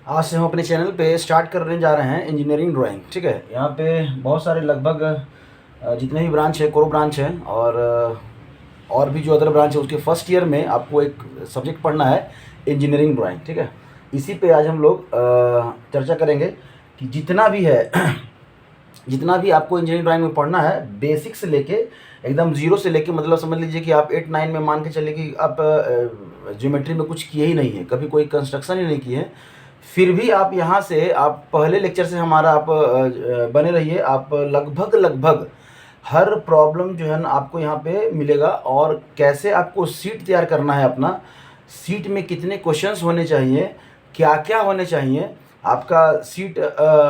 आज से हम अपने चैनल पे स्टार्ट करने जा रहे हैं इंजीनियरिंग ड्राइंग। ठीक है, यहाँ पे बहुत सारे लगभग जितने भी ब्रांच है, कोर ब्रांच है और भी जो अदर ब्रांच है, उसके फर्स्ट ईयर में आपको एक सब्जेक्ट पढ़ना है इंजीनियरिंग ड्राइंग। ठीक है, इसी पे आज हम लोग चर्चा करेंगे कि जितना भी है जितना भी आपको इंजीनियरिंग ड्राइंग में पढ़ना है, बेसिक से लेके एकदम जीरो से लेके, मतलब समझ लीजिए कि आप 8-9 में मान के चले कि आप ज्योमेट्री में कुछ किए ही नहीं है, कभी कोई कंस्ट्रक्शन ही नहीं किए हैं, फिर भी आप यहाँ से आप पहले लेक्चर से हमारा आप बने रहिए। आप लगभग लगभग हर प्रॉब्लम जो है ना आपको यहाँ पे मिलेगा, और कैसे आपको सीट तैयार करना है अपना, सीट में कितने क्वेश्चंस होने चाहिए, क्या क्या होने चाहिए, आपका सीट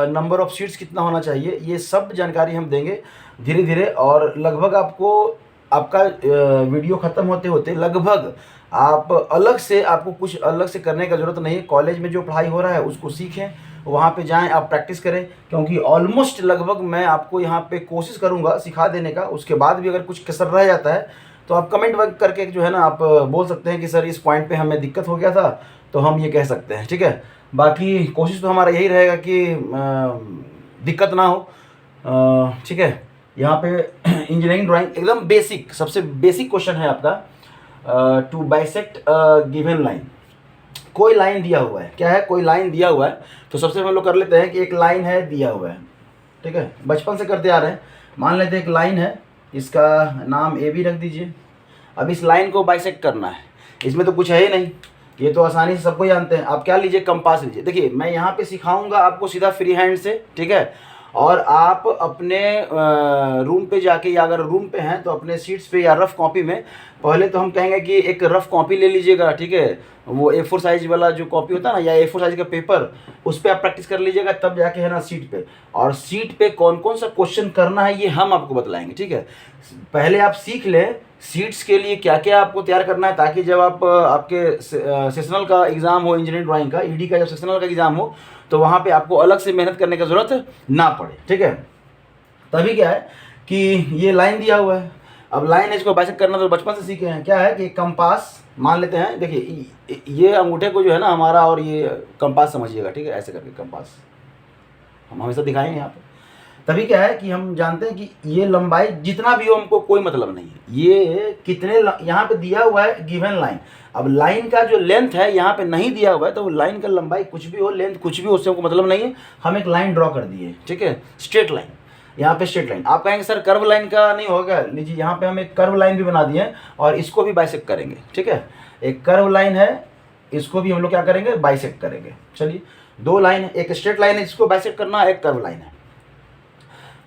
नंबर ऑफ सीट्स कितना होना चाहिए, ये सब जानकारी हम देंगे धीरे धीरे। और लगभग आपको आपका वीडियो ख़त्म होते होते लगभग आप आपको कुछ अलग से करने का ज़रूरत नहीं है। कॉलेज में जो पढ़ाई हो रहा है उसको सीखें, वहाँ पे जाएं, आप प्रैक्टिस करें, क्योंकि ऑलमोस्ट लगभग मैं आपको यहाँ पे कोशिश करूँगा सिखा देने का। उसके बाद भी अगर कुछ कसर रह जाता है तो आप कमेंट करके जो है ना आप बोल सकते हैं कि सर इस पॉइंट पे हमें दिक्कत हो गया था, तो हम ये कह सकते हैं। ठीक है, बाकी कोशिश तो हमारा यही रहेगा कि दिक्कत ना हो। ठीक है, यहाँ पे इंजीनियरिंग ड्राइंग एकदम बेसिक, सबसे बेसिक क्वेश्चन है आपका, टू बाइसेक्ट गिवन लाइन। कोई लाइन दिया हुआ है, क्या है, कोई लाइन दिया हुआ है, तो सबसे हम लोग कर लेते हैं कि एक लाइन है दिया हुआ है। ठीक है, बचपन से करते आ रहे हैं। मान लेते हैं एक लाइन है, इसका नाम ए बी रख दीजिए। अब इस लाइन को बाइसेक्ट करना है, इसमें तो कुछ है ही नहीं, ये तो आसानी से सबको जानते हैं। आप क्या लीजिए, कंपास लीजिए। देखिए मैं यहाँ पे सिखाऊंगा आपको सीधा फ्री हैंड से, ठीक है, और आप अपने रूम पे जाके, या अगर रूम पे हैं तो अपने सीट्स पे या रफ़ कॉपी में, पहले तो हम कहेंगे कि एक रफ़ कॉपी ले लीजिएगा। ठीक है, वो A4 साइज वाला जो कॉपी होता है ना, या A4 साइज का पेपर, उस पर आप प्रैक्टिस कर लीजिएगा, तब जाके है ना सीट पे। और सीट पे कौन कौन सा क्वेश्चन करना है ये हम आपको बतलाएंगे। ठीक है, पहले आप सीख लें सीट्स के लिए क्या क्या आपको तैयार करना है, ताकि जब आप आपके सेशनल का एग्ज़ाम हो, इंजीनियरिंग ड्राइंग का ईडी का जब सेशनल का एग्ज़ाम हो, तो वहाँ पे आपको अलग से मेहनत करने की ज़रूरत ना पड़े। ठीक है, तभी क्या है कि ये लाइन दिया हुआ है। अब लाइन है, इसको बाइसेक्ट करना तो बचपन से सीखे हैं। क्या है कि कंपास मान लेते हैं। देखिए ये अंगूठे को जो है ना हमारा, और ये कंपास समझिएगा। ठीक है, ऐसे करके कंपास हम हमेशा दिखाएंगे यहाँ पे। तभी क्या है कि हम जानते हैं कि ये लंबाई जितना भी हो हमको कोई मतलब नहीं है, ये कितने यहाँ पे दिया हुआ है गिवन लाइन। अब लाइन का जो लेंथ है यहाँ पे नहीं दिया हुआ है, तो लाइन का लंबाई कुछ भी हो, लेंथ कुछ भी हो, उससे हमको मतलब नहीं है। हम एक लाइन ड्रॉ कर दिए, ठीक है, स्ट्रेट लाइन। यहाँ पे स्ट्रेट लाइन, आप कहेंगे सर कर्व लाइन का नहीं होगा, लीजिए यहाँ पे हम एक कर्व लाइन भी बना दिए और इसको भी बाइसेक्ट करेंगे। ठीक है, एक कर्व लाइन है, इसको भी हम लोग क्या करेंगे, बाइसेक्ट करेंगे। चलिए, दो लाइन है, एक स्ट्रेट लाइन है जिसको बाइसेक्ट करना है, एक कर्व लाइन है।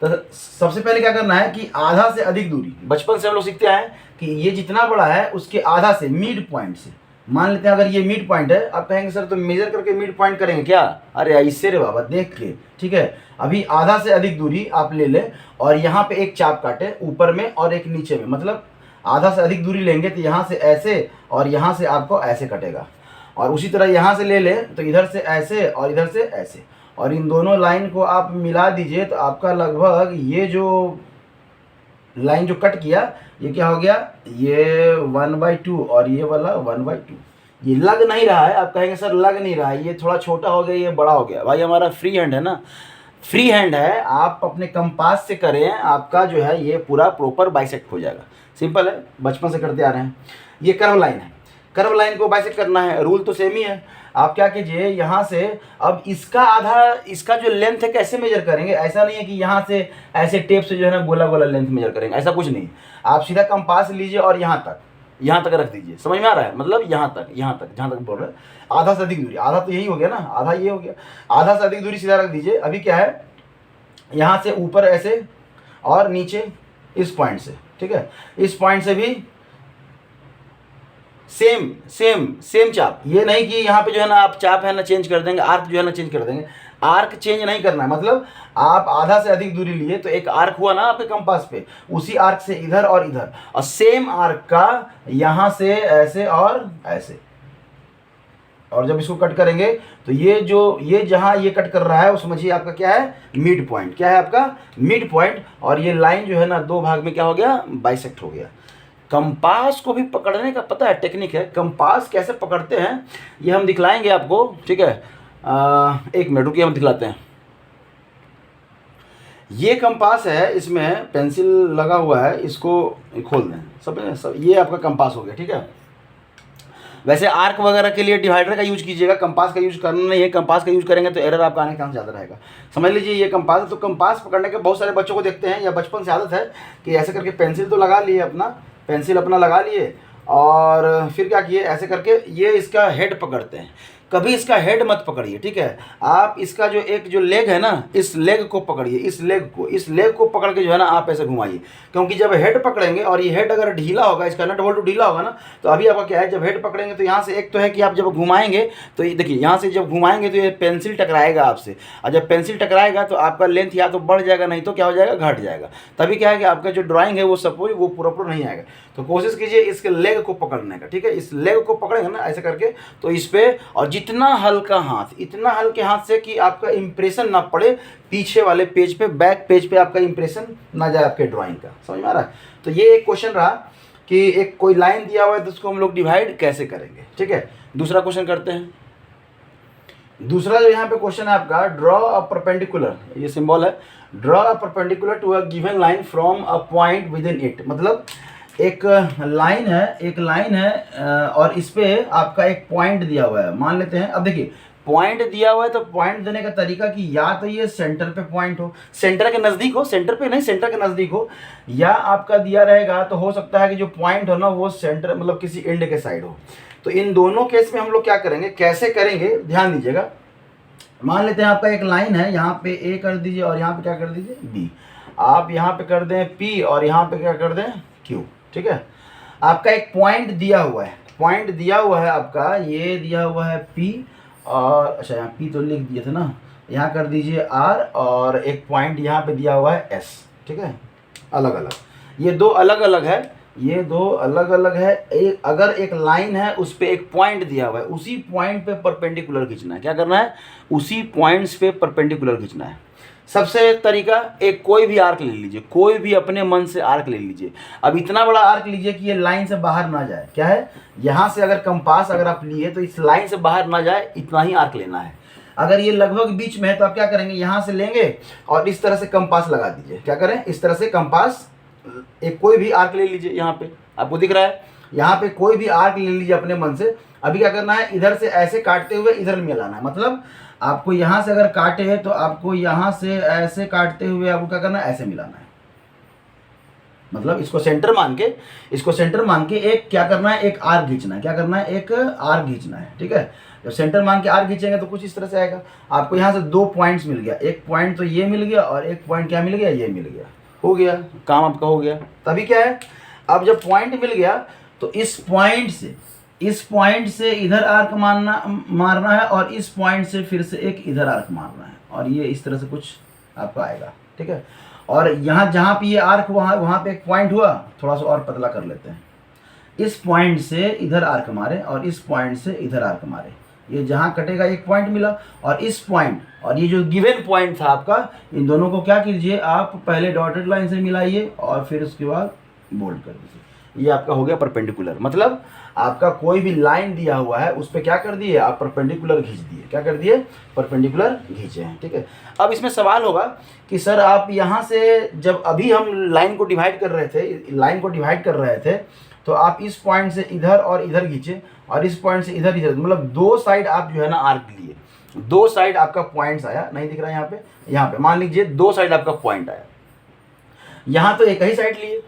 तो सबसे पहले क्या करना है कि आधा से अधिक दूरी, बचपन से हम लोग सीखते आए कि ये जितना बड़ा है उसके आधा से, मिड पॉइंट से, मान लेते हैं अगर ये मिड पॉइंट है, आप कहेंगे सर तो मेजर करके मिड पॉइंट करेंगे क्या, अरे इससे रे बाबा देख के। ठीक है, अभी आधा से अधिक दूरी आप ले लें और यहाँ पे एक चाप काटे ऊपर में और एक नीचे में, मतलब आधा से अधिक दूरी लेंगे तो यहाँ से ऐसे और यहाँ से आपको ऐसे कटेगा, और उसी तरह यहाँ से ले लें तो इधर से ऐसे और इधर से ऐसे, और इन दोनों लाइन को आप मिला दीजिए तो आपका लगभग ये जो लाइन जो कट किया, ये क्या हो गया, ये 1/2 और ये वाला 1/2। ये लग नहीं रहा है, आप कहेंगे सर लग नहीं रहा है, ये थोड़ा छोटा हो गया, ये बड़ा हो गया। भाई हमारा फ्री हैंड है ना, फ्री हैंड है, आप अपने कंपास से करें, आपका जो है ये पूरा प्रॉपर बाइसेक्ट हो जाएगा। सिंपल है, बचपन से करते आ रहे हैं। ये कर्व लाइन है, कर्व लाइन को बाइसेक्ट करना है, रूल तो सेम ही है। आप क्या कीजिए, यहाँ से अब इसका आधा, इसका जो लेंथ है कैसे मेजर करेंगे, ऐसा नहीं है कि यहाँ से ऐसे टेप से जो है ना गोला गोला लेंथ मेजर करेंगे, ऐसा कुछ नहीं। आप सीधा कंपास लीजिए और यहाँ तक रख दीजिए। समझ में आ रहा है, मतलब यहाँ तक जहाँ तक बोल रहे हैं, आधा से अधिक दूरी, आधा तो यही हो गया ना, आधा ये हो गया, आधा से अधिक दूरी सीधा रख दीजिए। अभी क्या है, यहाँ से ऊपर ऐसे और नीचे इस पॉइंट से, ठीक है, इस पॉइंट से भी सेम सेम सेम चाप। ये नहीं कि यहाँ पे जो है ना आप चाप है ना चेंज कर देंगे, आर्क जो है ना चेंज कर देंगे, आर्क चेंज नहीं करना है। मतलब आप आधा से अधिक दूरी लिए तो एक आर्क हुआ ना आपके कंपास पे, उसी आर्क से इधर और इधर, और सेम आर्क का यहाँ से ऐसे और ऐसे, और जब इसको कट करेंगे तो ये जहाँ ये कट कर रहा है वो समझिए आपका क्या है, मिड पॉइंट। क्या है आपका, मिड पॉइंट। और ये लाइन जो है ना दो भाग में क्या हो गया, बाइसेक्ट हो गया। कंपास को भी पकड़ने का पता है टेक्निक है, कंपास कैसे पकड़ते हैं ये हम दिखलाएंगे आपको। ठीक है, एक मिनट रुकिए, हम दिखलाते हैं। ये कंपास है, इसमें पेंसिल लगा हुआ है, इसको खोल दें सब ये आपका कंपास हो गया, ठीक है। वैसे आर्क वगैरह के लिए डिवाइडर का यूज कीजिएगा, कंपास का यूज करना नहीं है। कंपास का यूज करेंगे तो एरर आपका आने का चांस ज़्यादा रहेगा। समझ लीजिए ये कंपास है, तो कंपास पकड़ने के बहुत सारे बच्चों को देखते हैं या बचपन से आदत है कि ऐसे करके पेंसिल तो लगा लिए, पेंसिल अपना लगा लिए और फिर क्या किए, ऐसे करके ये इसका हेड पकड़ते हैं। कभी इसका हेड मत पकड़िए, ठीक है। आप इसका जो लेग है ना, इस लेग को पकड़िए, इस लेग को पकड़ के जो है ना आप ऐसे घुमाइए। क्योंकि जब हेड पकड़ेंगे और ये हेड अगर ढीला होगा, इसका नट बोल्ट ढीला होगा ना, तो अभी आपका क्या है, जब हेड पकड़ेंगे तो यहाँ से एक तो है कि आप जब घुमाएंगे तो ये देखिए, यहाँ से जब घुमाएंगे तो ये पेंसिल टकराएगा आपसे, और जब पेंसिल टकराएगा तो आपका लेंथ या तो बढ़ जाएगा, नहीं तो क्या हो जाएगा, घट जाएगा। तभी क्या है कि आपका जो ड्राइंग है वो सपोज वो पूरा नहीं आएगा। तो कोशिश कीजिए इसके लेग को पकड़ने का, ठीक है। इस लेग को पकड़ेंगे ना ऐसे करके, तो इस पर और जितना हल्का हाथ, इतना हल्के हाथ से कि आपका इंप्रेशन ना पड़े पीछे वाले पेज पे, बैक पेज पे आपका इंप्रेशन ना जाए आपके ड्राइंग का। समझ में आ रहा है। तो ये एक क्वेश्चन रहा कि एक कोई लाइन दिया हुआ है तो उसको हम लोग डिवाइड कैसे करेंगे, ठीक है। दूसरा क्वेश्चन करते हैं। दूसरा जो यहाँ पे क्वेश्चन है आपका, ड्रॉ अ परपेंडिकुलर, ये सिंबल है, draw a perpendicular to a given line from a point within it. मतलब एक लाइन है और इस पे आपका एक पॉइंट दिया हुआ है, मान लेते हैं। अब देखिए पॉइंट दिया हुआ है तो पॉइंट देने का तरीका कि या तो ये सेंटर पे पॉइंट हो, सेंटर के नज़दीक हो, सेंटर पे नहीं सेंटर के नज़दीक हो, या आपका दिया रहेगा तो हो सकता है कि जो पॉइंट हो ना वो सेंटर मतलब किसी एंड के साइड हो। तो इन दोनों केस में हम लोग क्या करेंगे, कैसे करेंगे, ध्यान दीजिएगा। मान लेते हैं आपका एक लाइन है, यहाँ पे ए कर दीजिए और यहाँ पे क्या कर दीजिए, बी। आप यहाँ पे कर दें पी और यहाँ पे क्या कर दें, क्यू, ठीक है। आपका एक पॉइंट दिया हुआ है, आपका ये दिया हुआ है पी, और अच्छा यहाँ पी तो लिख दिए थे ना, यहाँ कर दीजिए आर, और एक पॉइंट यहाँ पे दिया हुआ है एस, ठीक है। अलग अलग, ये दो अलग अलग है, अगर एक लाइन है उस पर एक पॉइंट दिया हुआ है, उसी पॉइंट पे परपेंडिकुलर खींचना है। क्या करना है, उसी पॉइंट्स पे परपेंडिकुलर खींचना है। सबसे तरीका, एक कोई भी आर्क ले लीजिए, कोई भी अपने मन से आर्क ले लीजिए। अब इतना बड़ा आर्क लीजिए कि ये लाइन से बाहर ना जाए। क्या है, यहाँ से अगर कंपास अगर आप लिए तो इस लाइन से बाहर ना जाए, इतना ही आर्क लेना है। अगर ये लगभग बीच में है तो आप क्या करेंगे, यहाँ से लेंगे और इस तरह से कंपास लगा दीजिए। क्या करें, इस तरह से कंपास, एक कोई भी आर्क ले लीजिए, यहाँ पे आपको दिख रहा है, यहाँ पे कोई भी आर्क ले लीजिए अपने मन से। अभी क्या करना है, इधर से ऐसे काटते हुए इधर मिलाना है। मतलब आपको यहाँ से अगर काटे हैं तो आपको यहाँ से ऐसे काटते हुए आपको क्या करना है, ऐसे मिलाना है। मतलब इसको सेंटर मान के एक क्या करना है, एक आर्क खींचना है। क्या करना है, एक आर्क खींचना है, ठीक है। जब सेंटर मान के आर्क खींचेंगे तो कुछ इस तरह से आएगा। आपको यहाँ से दो पॉइंट्स मिल गया, एक पॉइंट तो ये मिल गया और एक पॉइंट क्या मिल गया, ये मिल गया। हो गया काम आपका, हो गया। तभी क्या है, अब जब पॉइंट मिल गया तो इस पॉइंट से इधर आर्क मारना है और इस पॉइंट से फिर से एक इधर आर्क मारना है, और ये इस तरह से कुछ आपका आएगा, ठीक है। और यहाँ जहाँ पे ये आर्क वहाँ पे एक पॉइंट हुआ, थोड़ा सा और पतला कर लेते हैं। इस पॉइंट से इधर आर्क मारे और इस पॉइंट से इधर आर्क मारे, ये जहाँ कटेगा एक पॉइंट मिला, और इस पॉइंट और ये जो गिवन पॉइंट था आपका, इन दोनों को क्या कीजिए, आप पहले डॉटेड लाइन से मिलाइए और फिर उसके बाद बोल्ड कर दीजिए। ये आपका हो गया परपेंडिकुलर। मतलब आपका कोई भी लाइन दिया हुआ है उस पर क्या कर दिए, आप परपेंडिकुलर खींच दिए। क्या कर दिए, परपेंडिकुलर खींचे हैं, ठीक है। अब इसमें सवाल होगा कि सर आप यहाँ से, जब अभी हम लाइन को डिवाइड कर रहे थे तो आप इस पॉइंट से इधर और इधर खींचे और इस पॉइंट से इधर, मतलब दो साइड आप जो है ना आर्क लिए, दो साइड आपका पॉइंट्स आया, नहीं दिख रहा है यहाँ पे मान लीजिए दो साइड आपका पॉइंट आया। यहाँ तो एक ही साइड लिए।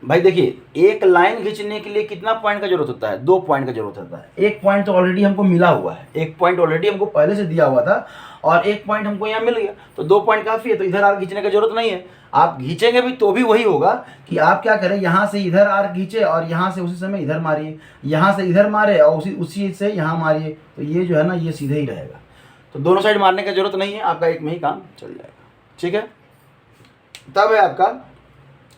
भाई देखिए, एक लाइन खींचने के लिए कितना पॉइंट का जरूरत होता है, दो पॉइंट का जरूरत होता है। एक पॉइंट तो ऑलरेडी हमको मिला हुआ है, एक पॉइंट ऑलरेडी हमको पहले से दिया हुआ था और एक पॉइंट हमको यहाँ मिल गया, तो दो पॉइंट काफ़ी है। तो इधर आर्क खींचने की जरूरत नहीं है। आप खींचेंगे भी तो भी वही होगा कि आप क्या करें, यहाँ से इधर आर्क खींचे और यहाँ से उसी समय इधर मारिए, यहाँ से इधर मारे और उसी से यहाँ मारिए, तो ये जो है ना ये सीधे ही रहेगा। तो दोनों साइड मारने की जरूरत नहीं है, आपका एक में ही काम चल जाएगा, ठीक है। तब है आपका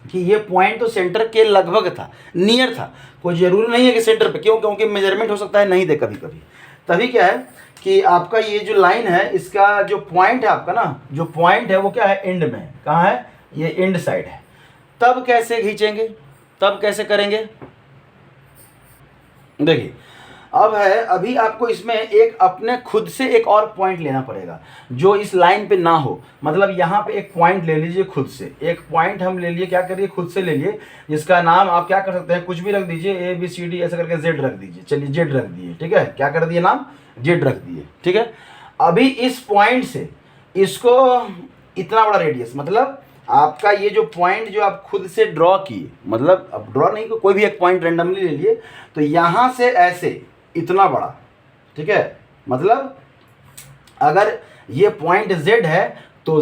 कि ये पॉइंट तो सेंटर के लगभग था, नियर था, कोई ज़रूरी नहीं है कि सेंटर पे, क्यों, क्योंकि मेजरमेंट हो सकता है नहीं दे कभी कभी। तभी क्या है कि आपका ये जो लाइन है, इसका जो पॉइंट है आपका ना, जो पॉइंट है वो क्या है, एंड में है। कहाँ है, ये एंड साइड है। तब कैसे खींचेंगे, तब कैसे करेंगे, देखिए अब है, अभी आपको इसमें एक अपने खुद से एक और पॉइंट लेना पड़ेगा जो इस लाइन पे ना हो। मतलब यहाँ पे एक पॉइंट ले लीजिए खुद से, एक पॉइंट हम ले लिए, क्या करिए खुद से ले लिए, जिसका नाम आप क्या कर सकते हैं, कुछ भी रख दीजिए, ABCD ऐसा करके Z रख दीजिए। चलिए Z रख दिए, ठीक है, क्या कर दिए, नाम Z रख दिए, ठीक है। अभी इस पॉइंट से इसको इतना बड़ा रेडियस, मतलब आपका ये जो पॉइंट जो आप खुद से ड्रॉ किए, मतलब अब ड्रॉ नहीं, कोई भी एक पॉइंट रेंडमली ले लिए, तो यहाँ से ऐसे इतना बड़ा, ठीक है, मतलब अगर ये पॉइंट Z है तो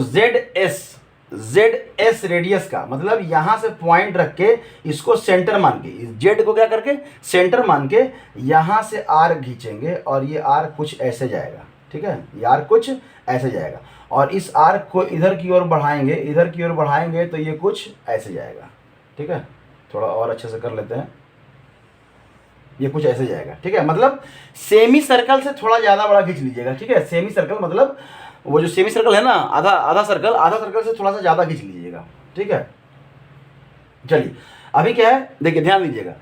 ZS रेडियस का, मतलब यहाँ से पॉइंट रख के इसको सेंटर मान के, इस Z को क्या करके सेंटर मान के यहाँ से आर्क खींचेंगे और ये आर्क कुछ ऐसे जाएगा, ठीक है, ये आर्क कुछ ऐसे जाएगा और इस आर्क को इधर की ओर बढ़ाएंगे, इधर की ओर बढ़ाएंगे तो ये कुछ ऐसे जाएगा, ठीक है। थोड़ा और अच्छे से कर लेते हैं, ये कुछ ऐसे जाएगा, ठीक है। मतलब सेमी सर्कल से थोड़ा ज़्यादा बड़ा खींच लीजिएगा, ठीक है। सेमी सर्कल मतलब वो जो सेमी सर्कल है ना, आधा सर्कल से थोड़ा सा ज़्यादा खींच लीजिएगा, ठीक है। चलिए अभी क्या है, देखिए ध्यान दीजिएगा,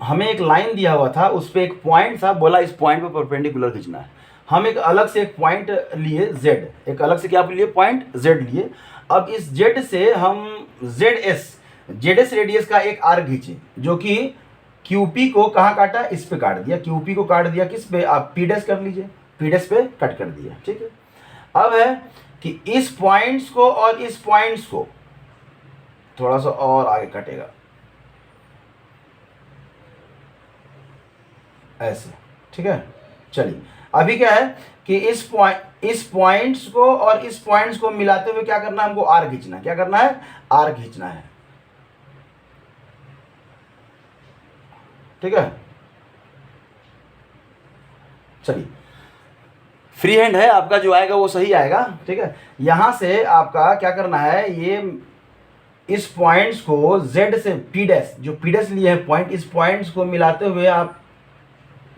हमें एक लाइन दिया हुआ था, उस पर एक पॉइंट था, बोला इस पॉइंट पे परपेंडिकुलर खींचना है। हम एक अलग से एक पॉइंट लिए Z, एक अलग से क्या लिए, पॉइंट Z लिए। अब इस Z से हम ZS रेडियस का एक आर्क खींचे, जो कि QP को कहाँ काटा, इस पे काट दिया, QP को काट दिया किस पे, आप P' कर लीजिए, P' पे कट कर दिया, ठीक है। अब है कि इस पॉइंट्स को और इस पॉइंट्स को थोड़ा सा और आगे कटेगा ऐसे, ठीक है। चलिए अभी क्या है कि इस पॉइंट्स को और इस पॉइंट्स को मिलाते हुए क्या करना है, हमको आर्क खींचना है। क्या करना है, आर्क खींचना है, ठीक है। चलिए फ्री हैंड है आपका, जो आएगा वो सही आएगा, ठीक है। यहां से आपका क्या करना है, ये इस पॉइंट्स को Z से P' जो P' लिए हैं पॉइंट, इस पॉइंट्स को मिलाते हुए आप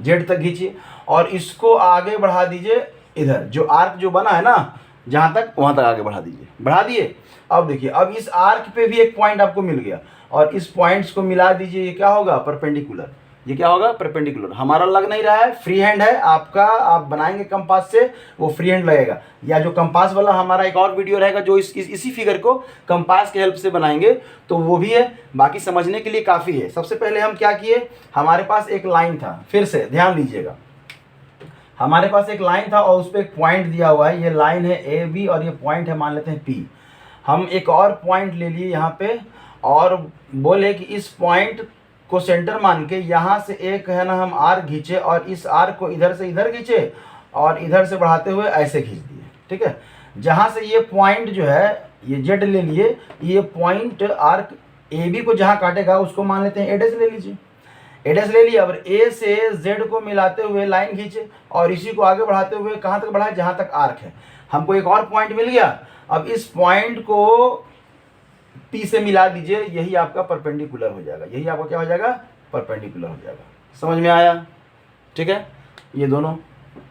Z तक खींचिए और इसको आगे बढ़ा दीजिए, इधर जो आर्क जो बना है ना जहां तक, वहां तक आगे बढ़ा दीजिए, बढ़ा दिए। अब देखिए, अब इस आर्क पे भी एक पॉइंट आपको मिल गया और इस पॉइंट्स को मिला दीजिए, ये क्या होगा, परपेंडिकुलर। ये क्या होगा, परपेंडिकुलर। हमारा लग नहीं रहा है, फ्री हैंड है आपका, आप बनाएंगे कंपास से वो फ्री हैंड लगेगा, या जो कंपास वाला हमारा एक और वीडियो रहेगा जो इसी फिगर को कंपास के हेल्प से बनाएंगे, तो वो भी है। बाकी समझने के लिए काफ़ी है। सबसे पहले हम क्या किए, हमारे पास एक लाइन था, फिर से ध्यान दीजिएगा, हमारे पास एक लाइन था और उस पर एक पॉइंट दिया हुआ है, ये लाइन है AB और ये पॉइंट है, मान लेते हैं P। हम एक और पॉइंट ले लिए यहाँ पे और बोले कि इस पॉइंट को सेंटर मान के यहाँ से एक है ना हम आर्क खींचे और इस आर्क को इधर से इधर खींचे और इधर से बढ़ाते हुए ऐसे खींच दिए, ठीक है। जहाँ से ये पॉइंट जो है, ये Z ले लिए, ये पॉइंट आर्क AB को जहाँ काटेगा उसको मान लेते हैं A' ले लीजिए, A' ले लिया। अब A से Z को मिलाते हुए लाइन खींचे और इसी को आगे बढ़ाते हुए कहाँ तक बढ़ाए, जहाँ तक आर्क है। हमको एक और पॉइंट मिल गया, अब इस पॉइंट को P से मिला दीजिए, यही आपका परपेंडिकुलर हो जाएगा, यही आपका क्या हो जाएगा, परपेंडिकुलर हो जाएगा। समझ में आया, ठीक है। ये दोनों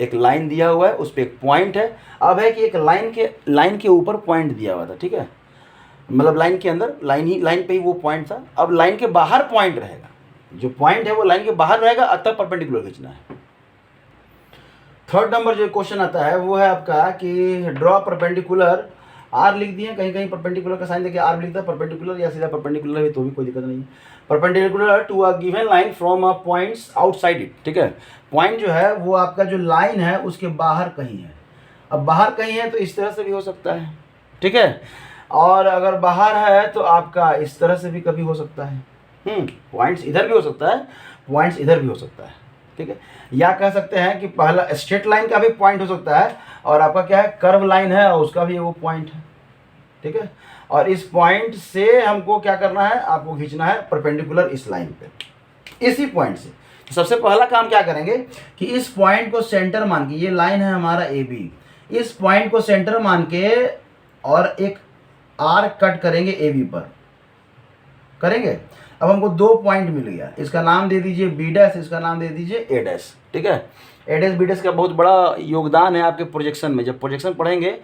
एक लाइन दिया हुआ है, उस पर एक पॉइंट है। अब है कि एक लाइन के ऊपर पॉइंट दिया हुआ था, ठीक है, मतलब लाइन के अंदर लाइन पे ही वो पॉइंट था। अब लाइन के बाहर पॉइंट रहेगा, जो पॉइंट है वो लाइन के बाहर रहेगा, अतः परपेंडिकुलर खींचना है। थर्ड नंबर जो क्वेश्चन आता है वो है आपका कि ड्रॉ परपेंडिकुलर, आर लिख दिए, कहीं कहीं परपेंडिकुलर का साइन देखिए आर लिखता है, परपेंडिकुलर या सीधा परपेंडिकुलर है तो भी कोई दिक्कत नहीं है। Perpendicular to a given line from a points outside it, ठीक है। पॉइंट जो है वो आपका जो लाइन है उसके बाहर कहीं है। अब बाहर कहीं है तो इस तरह से भी हो सकता है, ठीक है, और अगर बाहर है तो आपका इस तरह से भी कभी हो सकता है। पॉइंट्स इधर भी हो सकता है, पॉइंट्स इधर भी हो सकता है, ठीक है। या कह सकते हैं कि पहला स्ट्रेट लाइन का भी पॉइंट हो सकता है और आपका क्या है, कर्व लाइन है और उसका भी वो पॉइंट है, ठीक है। और इस पॉइंट से हमको क्या करना है, आपको खींचना है परपेंडिकुलर इस लाइन पे, इसी पॉइंट से। तो सबसे पहला काम क्या करेंगे कि इस पॉइंट को सेंटर मान के, ये लाइन है हमारा AB, इस पॉइंट को सेंटर मान के और एक आर्क कट करेंगे AB पर, करेंगे। अब हमको दो पॉइंट मिल गया, इसका नाम दे दीजिए B', इसका नाम दे दीजिए A', ठीक है। A' B' का बहुत बड़ा योगदान है आपके प्रोजेक्शन में। जब प्रोजेक्शन पढ़ेंगे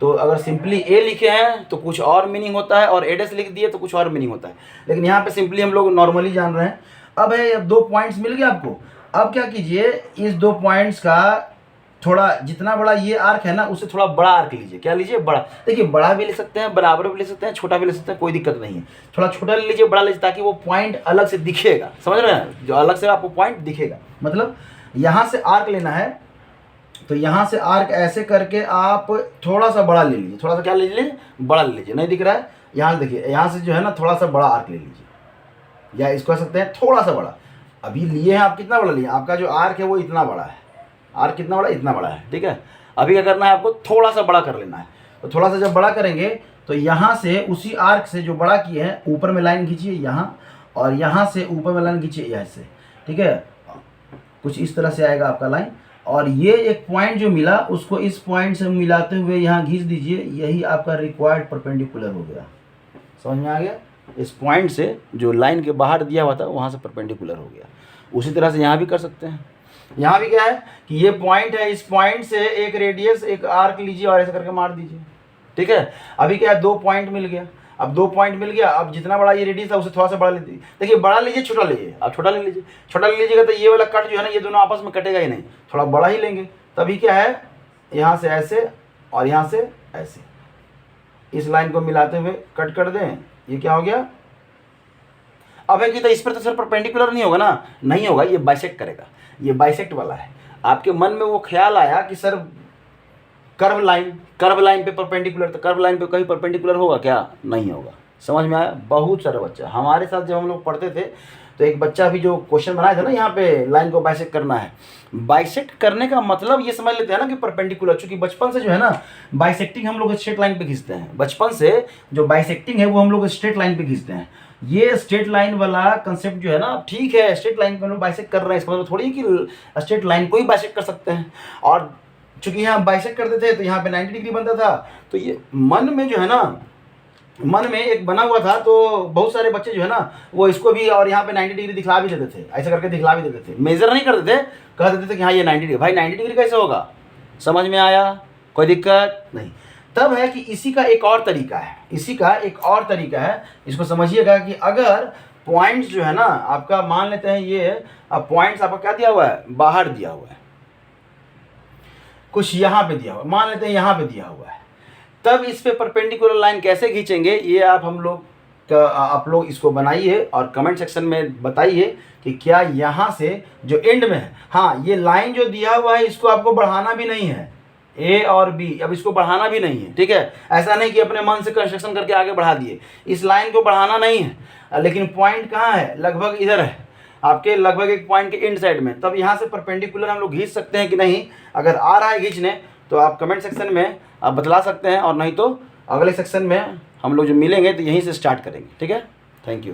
तो अगर सिंपली A लिखे हैं तो कुछ और मीनिंग होता है और A' लिख दिए तो कुछ और मीनिंग होता है, लेकिन यहाँ पे सिंपली हम लोग नॉर्मली जान रहे हैं। अब है, अब दो पॉइंट्स मिल गए आपको, अब क्या कीजिए, इस 2 पॉइंट्स का थोड़ा जितना बड़ा ये आर्क है ना, उससे थोड़ा बड़ा आर्क लीजिए। क्या लीजिए? बड़ा। देखिए बड़ा भी ले सकते हैं, बराबर भी ले सकते हैं, छोटा भी ले सकते हैं, कोई दिक्कत नहीं है। थोड़ा छोटा ले लीजिए, बड़ा लीजिए, ताकि वो पॉइंट अलग से दिखेगा। समझ रहे हैं? जो अलग से आपको पॉइंट दिखेगा, मतलब यहाँ से आर्क लेना है, तो यहाँ से आर्क ऐसे करके आप थोड़ा सा बड़ा ले लीजिए। थोड़ा सा क्या ले लीजिए? बड़ा ले लीजिए। नहीं दिख रहा है? यहाँ देखिए, यहाँ से जो है ना थोड़ा सा बड़ा आर्क ले लीजिए, या इसको कह सकते हैं थोड़ा सा बड़ा। अभी लिए हैं आप, कितना बड़ा लिए? आपका जो आर्क है वो इतना बड़ा है। आर्क कितना बड़ा? इतना बड़ा है। ठीक है, अभी क्या करना है आपको? थोड़ा सा बड़ा कर लेना है। तो थोड़ा सा जब बड़ा करेंगे तो यहाँ से उसी आर्क से जो बड़ा किए हैं, ऊपर में लाइन खींचिए यहाँ, और यहाँ से ऊपर में लाइन खींचिए यहाँ से। ठीक है, कुछ इस तरह से आएगा आपका लाइन, और ये एक पॉइंट जो मिला उसको इस पॉइंट से मिलाते हुए यहाँ खींच दीजिए। यही आपका रिक्वायर्ड परपेंडिकुलर हो गया। समझ में आ गया? इस पॉइंट से जो लाइन के बाहर दिया हुआ था वहाँ से परपेंडिकुलर हो गया। उसी तरह से यहाँ भी कर सकते हैं। यहाँ भी क्या है कि ये पॉइंट है, इस पॉइंट से एक रेडियस, एक आर्क लीजिए और ऐसे करके मार दीजिए। ठीक है, अभी क्या है? 2 पॉइंट मिल गया। अब 2 पॉइंट मिल गया, अब जितना बड़ा ये रेडियस है उससे थोड़ा सा बड़ा ले लीजिए। देखिए बड़ा लीजिए, छोटा लीजिए। आप छोटा ले लीजिए। छोटा ले लीजिएगा तो ये वाला कट जो है ना, ये दोनों आपस में कटेगा ही नहीं। थोड़ा बड़ा ही लेंगे, तभी क्या है, यहाँ से ऐसे और यहाँ से ऐसे, इस लाइन को मिलाते हुए कट कर दें। ये क्या हो गया? अब है कि तो इस पर तो सर परपेंडिकुलर नहीं होगा ना? नहीं होगा, ये बाइसेक्ट करेगा। ये बाइसेक्ट वाला है। आपके मन में वो ख्याल आया कि सर कर्व लाइन पे परपेंडिकुलर, तो कर्व लाइन पे कहीं परपेंडिकुलर होगा क्या? नहीं होगा। समझ में आया? बहुत सारे बच्चा हमारे साथ जब हम लोग पढ़ते थे तो एक बच्चा भी जो क्वेश्चन बनाया था ना, यहाँ पे लाइन को बाइसेक्ट करना है। बाइसेक्ट करने का मतलब ये समझ लेते हैं ना कि परपेंडिकुलर, चूंकि बचपन से जो है ना बाइसेक्टिंग हम लोग स्ट्रेट लाइन पे खींचते हैं। बचपन से जो बाइसेक्टिंग है वो हम लोग स्ट्रेट लाइन पे खींचते हैं। ये स्ट्रेट लाइन वाला कंसेप्ट जो है ना, ठीक है, स्ट्रेट लाइन पे हम लोग बाइसेक्ट कर रहे हैं, इसका मतलब थोड़ी कि स्ट्रेट लाइन को ही बाइसेक्ट कर सकते हैं। और चूंकि यहाँ बाइसेक्ट करते थे तो यहाँ पे 90 डिग्री बनता था, तो ये मन में जो है ना, मन में एक बना हुआ था। तो बहुत सारे बच्चे जो है ना वो इसको भी और यहाँ पे 90 डिग्री दिखला भी देते थे, ऐसा करके दिखला भी देते थे। मेजर नहीं करते थे, कह देते थे कि हाँ ये 90 डिग्री। भाई 90 डिग्री कैसे होगा? समझ में आया? कोई दिक्कत नहीं। तब है कि इसी का एक और तरीका है, इसको समझिएगा कि अगर पॉइंट्स जो है ना आपका, मान लेते हैं ये अब पॉइंट्स आपका क्या दिया हुआ है? बाहर दिया हुआ है, कुछ यहाँ पे दिया हुआ है, मान लेते हैं यहाँ पे दिया हुआ है। तब इस पे परपेंडिकुलर लाइन कैसे खींचेंगे, ये आप लोग इसको बनाइए और कमेंट सेक्शन में बताइए कि क्या यहाँ से जो एंड में है, हाँ ये लाइन जो दिया हुआ है इसको आपको बढ़ाना भी नहीं है, ए और बी, अब इसको बढ़ाना भी नहीं है। ठीक है, ऐसा नहीं कि अपने मन से कंस्ट्रक्शन करके आगे बढ़ा दिए, इस लाइन को बढ़ाना नहीं है। लेकिन पॉइंट कहाँ है? लगभग इधर है आपके, लगभग एक पॉइंट के एंड साइड में। तब यहाँ से परपेंडिकुलर हम लोग खींच सकते हैं कि नहीं? अगर आ रहा है खींचने तो आप कमेंट सेक्शन में आप बतला सकते हैं, और नहीं तो अगले सेक्शन में हम लोग जो मिलेंगे तो यहीं से स्टार्ट करेंगे। ठीक है, थैंक यू।